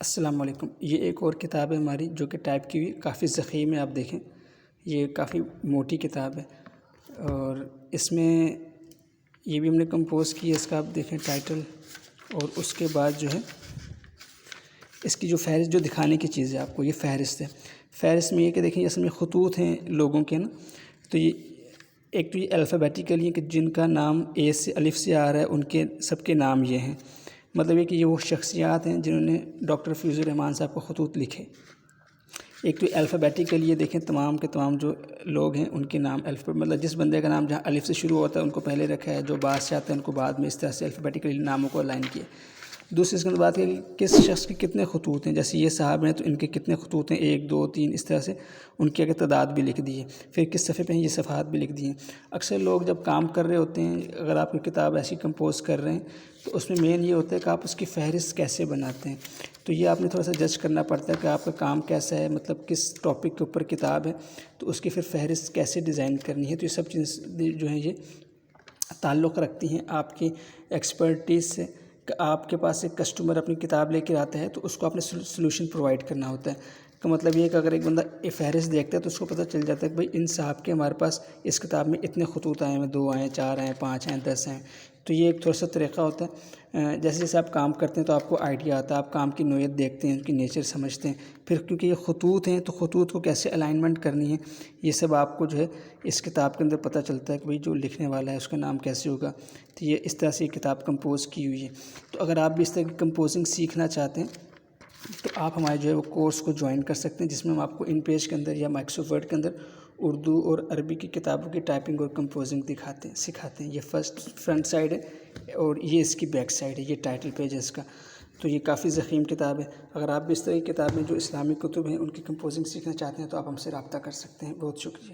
السلام علیکم۔ یہ ایک اور کتاب ہے ہماری جو کہ ٹائپ کی ہوئی کافی ضخیم ہے۔ آپ دیکھیں یہ کافی موٹی کتاب ہے اور اس میں یہ بھی ہم نے کمپوز کی ہے۔ اس کا آپ دیکھیں ٹائٹل، اور اس کے بعد جو ہے اس کی جو فہرست جو دکھانے کی چیز ہے آپ کو، یہ فہرست ہے۔ فہرست میں یہ کہ دیکھیں اس میں خطوط ہیں لوگوں کے نا، تو یہ ایک تو یہ الفابیٹیکلی کہ جن کا نام اے سے الف سے آ رہا ہے ان کے سب کے نام یہ ہیں، مطلب یہ کہ یہ وہ شخصیات ہیں جنہوں نے ڈاکٹر فیض الرحمان صاحب کو خطوط لکھے۔ ایک تو الفابیٹیکلی یہ دیکھیں تمام کے تمام جو لوگ ہیں ان کے نام مطلب جس بندے کا نام جہاں الف سے شروع ہوتا ہے ان کو پہلے رکھا ہے، جو بعد سے آتے ہیں ان کو بعد میں، اس طرح سے الفابیٹیکلی ناموں کو الائن کیا۔ دوسری اس کے بعد کہ کس شخص کے کتنے خطوط ہیں، جیسے یہ صاحب ہیں تو ان کے کتنے خطوط ہیں، 1 2 3، اس طرح سے ان کی اگر تعداد بھی لکھ دی ہے۔ پھر کس صفحے پہ ہیں، یہ صفحات بھی لکھ دی ہیں۔ اکثر لوگ جب کام کر رہے ہوتے ہیں، اگر آپ کی کتاب ایسی کمپوز کر رہے ہیں تو اس میں مین یہ ہوتا ہے کہ آپ اس کی فہرست کیسے بناتے ہیں۔ تو یہ آپ نے تھوڑا سا جج کرنا پڑتا ہے کہ آپ کا کام کیسا ہے، مطلب کس ٹاپک کے اوپر کتاب ہے، تو اس کی پھر فہرست کیسے ڈیزائن کرنی ہے۔ تو یہ سب چیزیں جو ہیں یہ تعلق رکھتی ہیں آپ کی ایکسپرٹیز سے، کہ آپ کے پاس ایک کسٹمر اپنی کتاب لے کے آتا ہے تو اس کو آپ نے سلوشن پرووائڈ کرنا ہوتا ہے۔ کہ مطلب یہ کہ اگر ایک بندہ فہرست دیکھتا ہے تو اس کو پتہ چل جاتا ہے کہ بھئی ان صاحب کے ہمارے پاس اس کتاب میں اتنے خطوط آئے ہیں، 2 آئے، 4 آئے، 5 آئے، 10 آئے۔ تو یہ ایک تھوڑا سا طریقہ ہوتا ہے۔ جیسے جیسے آپ کام کرتے ہیں تو آپ کو آئیڈیا آتا ہے، آپ کام کی نوعیت دیکھتے ہیں، ان کی نیچر سمجھتے ہیں، پھر کیونکہ یہ خطوط ہیں تو خطوط کو کیسے الائنمنٹ کرنی ہے یہ سب آپ کو جو ہے اس کتاب کے اندر پتہ چلتا ہے کہ بھئی جو لکھنے والا ہے اس کا نام کیسے ہوگا۔ تو یہ اس طرح سے یہ کتاب کمپوز کی ہوئی ہے۔ تو اگر آپ بھی اس طرح کی کمپوزنگ سیکھنا چاہتے ہیں تو آپ ہمارے جو ہے وہ کورس کو جوائن کر سکتے ہیں، جس میں ہم آپ کو ان پیج کے اندر یا مائکروسافٹ ورڈ کے اندر اردو اور عربی کی کتابوں کی ٹائپنگ اور کمپوزنگ سکھاتے ہیں۔ یہ فرنٹ سائڈ ہے اور یہ اس کی بیک سائڈ ہے، یہ ٹائٹل پیج ہے اس کا۔ تو یہ کافی ضخیم کتاب ہے۔ اگر آپ بھی اس طرح کی کتابیں جو اسلامی کتب ہیں ان کی کمپوزنگ سیکھنا چاہتے ہیں تو آپ ہم سے رابطہ کر سکتے ہیں۔ بہت شکریہ۔